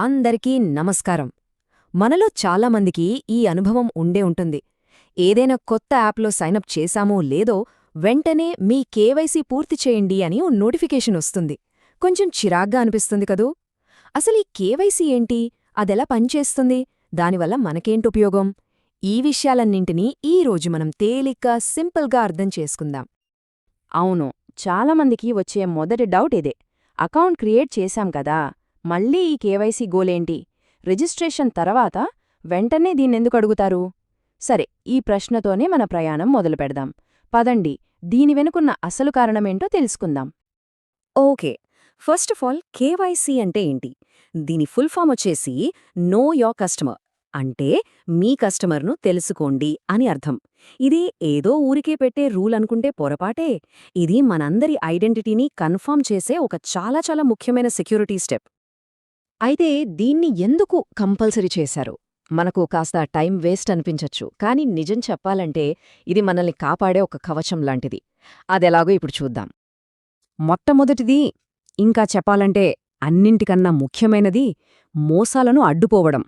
అందరికీ నమస్కారం. మనలో చాలామందికి ఈ అనుభవం ఉండే ఉంటుంది. ఏదైనా కొత్త యాప్లో సైనప్ చేశామో లేదో వెంటనే మీ కేవైసీ పూర్తి చేయండి అని ఓ నోటిఫికేషన్ వస్తుంది. కొంచెం చిరాగ్గా అనిపిస్తుంది కదూ. అసలీ కేవైసీ ఏంటి, అదెలా పనిచేస్తుంది, దానివల్ల మనకేంటుపయోగం? ఈ విషయాలన్నింటినీ ఈరోజు మనం తేలిగ్గా సింపుల్గా అర్థం చేసుకుందాం. అవును, చాలామందికి వచ్చే మొదటి డౌట్ ఇదే. అకౌంట్ క్రియేట్ చేశాం కదా, మళ్ళీ ఈ కేవైసీ గోలేంటి? రిజిస్ట్రేషన్ తర్వాత వెంటనే దీన్నెందుకు అడుగుతారు? సరే, ఈ ప్రశ్నతోనే మన ప్రయాణం మొదలుపెడదాం. పదండి, దీని వెనుకున్న అసలు కారణమేంటో తెలుసుకుందాం. Okay, first of all KYC అంటే ఏంటి? దీని ఫుల్ ఫామ్ వచ్చేసి నో యోర్ కస్టమర్, అంటే మీ కస్టమర్ను తెలుసుకోండి అని అర్థం. ఇది ఏదో ఊరికే పెట్టే రూల్ అనుకుంటే పొరపాటే. ఇది మనందరి ఐడెంటిటీని కన్ఫర్మ్ చేసే ఒక చాలా చాలా ముఖ్యమైన సెక్యూరిటీ స్టెప్. అయితే దీన్ని ఎందుకు కంపల్సరీ చేశారు? మనకు కాస్త టైం వేస్ట్ అనిపించచ్చు, కానీ నిజం చెప్పాలంటే ఇది మనల్ని కాపాడే ఒక కవచం లాంటిది. అదెలాగో ఇప్పుడు చూద్దాం. మొట్టమొదటిది, ఇంకా చెప్పాలంటే అన్నింటికన్నా ముఖ్యమైనది, మోసాలను అడ్డుపోవడం.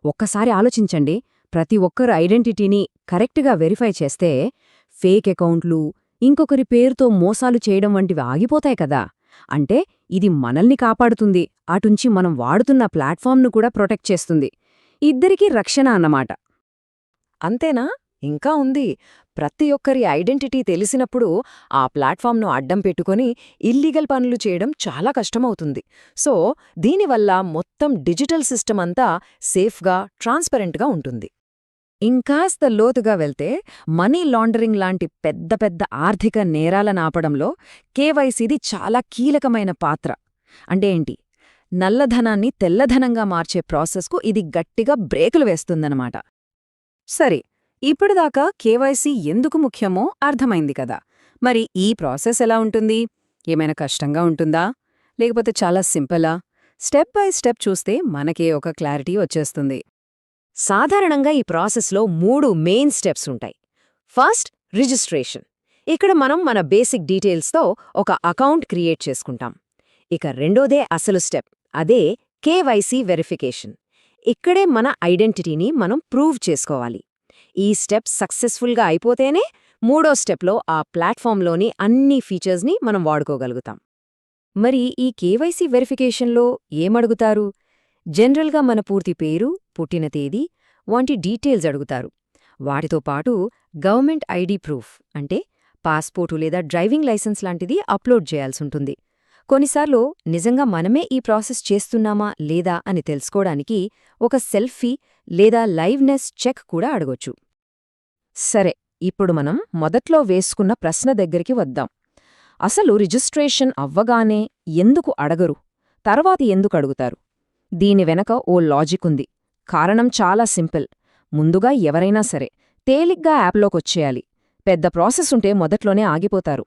ఒక్కసారి ఆలోచించండి, ప్రతి ఒక్కరు ఐడెంటిటీని కరెక్ట్గా వెరిఫై చేస్తే ఫేక్ అకౌంట్లు, ఇంకొకరి పేరుతో మోసాలు చేయడం వంటివి ఆగిపోతాయి కదా. అంటే ఇది మనల్ని కాపాడుతుంది, అటుంచి మనం వాడుతున్న ప్లాట్ఫామ్ను కూడా ప్రొటెక్ట్ చేస్తుంది. ఇద్దరికీ రక్షణ అన్నమాట. అంతేనా? ఇంకా ఉంది. ప్రతి ఒక్కరి ఐడెంటిటీ తెలిసినప్పుడు ఆ ప్లాట్ఫామ్ను అడ్డం పెట్టుకొని ఇల్లీగల్ పనులు చేయడం చాలా కష్టమవుతుంది. సో దీనివల్ల మొత్తం డిజిటల్ సిస్టమ్ అంతా సేఫ్గా, ట్రాన్స్పరెంట్గా ఉంటుంది. ఇంకాస్త లోతుగా వెళ్తే మనీ లాండరింగ్ లాంటి పెద్ద పెద్ద ఆర్థిక నేరాలనాపడంలో కేవైసీది చాలా కీలకమైన పాత్ర. అంటే ఏంటి? నల్లధనాన్ని తెల్లధనంగా మార్చే ప్రాసెస్కు ఇది గట్టిగా బ్రేకులు వేస్తుందన్నమాట. సరే, ఇప్పటిదాకా కేవైసీ ఎందుకు ముఖ్యమో అర్థమైంది కదా. మరి ఈ ప్రాసెస్ ఎలా ఉంటుంది? ఏమైనా కష్టంగా ఉంటుందా, లేకపోతే చాలా సింపులా? స్టెప్ బై స్టెప్ చూస్తే మనకే ఒక క్లారిటీ వచ్చేస్తుంది. సాధారణంగా ఈ ప్రాసెస్లో 3 మెయిన్ స్టెప్స్ ఉంటాయి. First, registration. ఇక్కడ మనం మన బేసిక్ డీటెయిల్స్తో ఒక అకౌంట్ క్రియేట్ చేసుకుంటాం. ఇక రెండోదే అసలు స్టెప్, అదే కేవైసీ వెరిఫికేషన్. ఇక్కడే మన ఐడెంటిటీని మనం ప్రూవ్ చేసుకోవాలి. ఈ స్టెప్ సక్సెస్ఫుల్గా అయిపోతేనే మూడో స్టెప్లో ఆ ప్లాట్ఫామ్లోని అన్ని ఫీచర్స్ని మనం వాడుకోగలుగుతాం. మరి ఈ కేవైసీ వెరిఫికేషన్లో ఏమడుగుతారు? జనరల్గా మన పూర్తి పేరు, పుట్టిన తేదీ వంటి డీటెయిల్స్ అడుగుతారు. వాటితో పాటు గవర్నమెంట్ ఐడి ప్రూఫ్, అంటే పాస్పోర్టు లేదా డ్రైవింగ్ లైసెన్స్ లాంటిది అప్లోడ్ చేయాల్సుంటుంది. కొన్నిసార్లు నిజంగా మనమే ఈ ప్రాసెస్ చేస్తున్నామా లేదా అని తెలుసుకోవడానికి ఒక సెల్ఫీ లేదా లైవ్నెస్ చెక్ కూడా అడగొచ్చు. సరే, ఇప్పుడు మనం మొదట్లో వేసుకున్న ప్రశ్న దగ్గరికి వద్దాం. అసలు రిజిస్ట్రేషన్ అవ్వగానే ఎందుకు అడగరు, తర్వాత ఎందుకు అడుగుతారు? దీని వెనక ఓ లాజిక్ ఉంది. కారణం చాలా సింపుల్. ముందుగా ఎవరైనా సరే తేలిగ్గా యాప్లోకొచ్చేయాలి. పెద్ద ప్రాసెస్ ఉంటే మొదట్లోనే ఆగిపోతారు.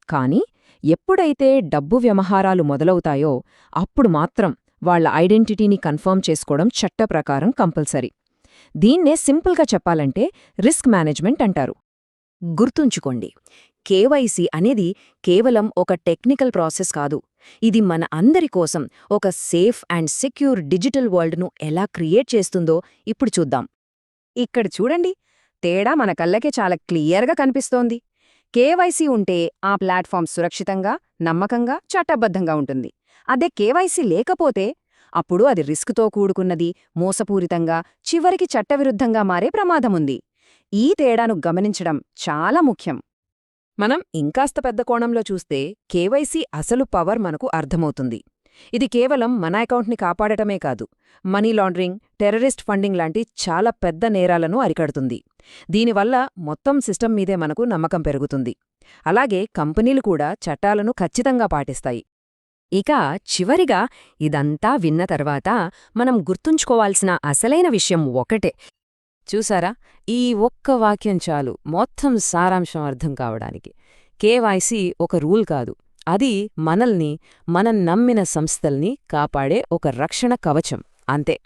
కానీ ఎప్పుడైతే డబ్బు వ్యవహారాలు మొదలవుతాయో అప్పుడు మాత్రం వాళ్ల ఐడెంటిటీని కన్ఫర్మ్ చేసుకోవడం చట్టప్రకారం కంపల్సరీ. దీన్నే సింపుల్గా చెప్పాలంటే రిస్క్ మేనేజ్మెంట్ అంటారు. గుర్తుంచుకోండి, కేవైసీ అనేది కేవలం ఒక టెక్నికల్ ప్రాసెస్ కాదు. ఇది మన అందరి కోసం ఒక సేఫ్ అండ్ సెక్యూర్ డిజిటల్ వరల్డ్ను ఎలా క్రియేట్ చేస్తుందో ఇప్పుడు చూద్దాం. ఇక్కడ చూడండి, తేడా మన కళ్ళకే చాలా క్లియర్గా కనిపిస్తోంది. కేవైసీ ఉంటే ఆ ప్లాట్ఫామ్ సురక్షితంగా, నమ్మకంగా, చట్టబద్ధంగా ఉంటుంది. అదే కేవైసీ లేకపోతే అప్పుడు అది రిస్క్తో కూడుకున్నది, మోసపూరితంగా, చివరికి చట్టవిరుద్ధంగా మారే ప్రమాదముంది. ఈ తేడాను గమనించడం చాలా ముఖ్యం. మనం ఇంకాస్త పెద్ద కోణంలో చూస్తే కేవైసీ అసలు పవర్ మనకు అర్థమవుతుంది. ఇది కేవలం మన అకౌంట్ని కాపాడటమే కాదు, మనీ లాండరింగ్, టెర్రరిస్ట్ ఫండింగ్ లాంటి చాలా పెద్ద నేరాలను అరికడుతుంది. దీనివల్ల మొత్తం సిస్టమ్ మీదే మనకు నమ్మకం పెరుగుతుంది. అలాగే కంపెనీలు కూడా చట్టాలను ఖచ్చితంగా పాటిస్తాయి. ఇక చివరిగా ఇదంతా విన్న తర్వాత మనం గుర్తుంచుకోవాల్సిన అసలైన విషయం ఒకటే. చూసారా, ఈ ఒక్క వాక్యం చాలు మొత్తం సారాంశం అర్థం కావడానికి. కేవైసీ ఒక రూల్ కాదు, అది మనల్ని, మనం నమ్మిన సంస్థల్ని కాపాడే ఒక రక్షణ కవచం, అంతే.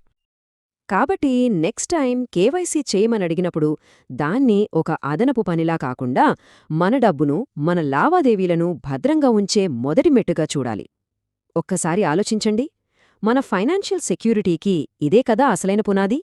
కాబట్టి నెక్స్ట్ టైం కేవైసీ చేయమనడిగినప్పుడు దాన్ని ఒక అదనపు పనిలా కాకుండా మన డబ్బును, మన లావాదేవీలను భద్రంగా ఉంచే మొదటి మెట్టుగా చూడాలి. ఒక్కసారి ఆలోచించండి, మన ఫైనాన్షియల్ సెక్యూరిటీకి ఇదే కదా అసలైన పునాది.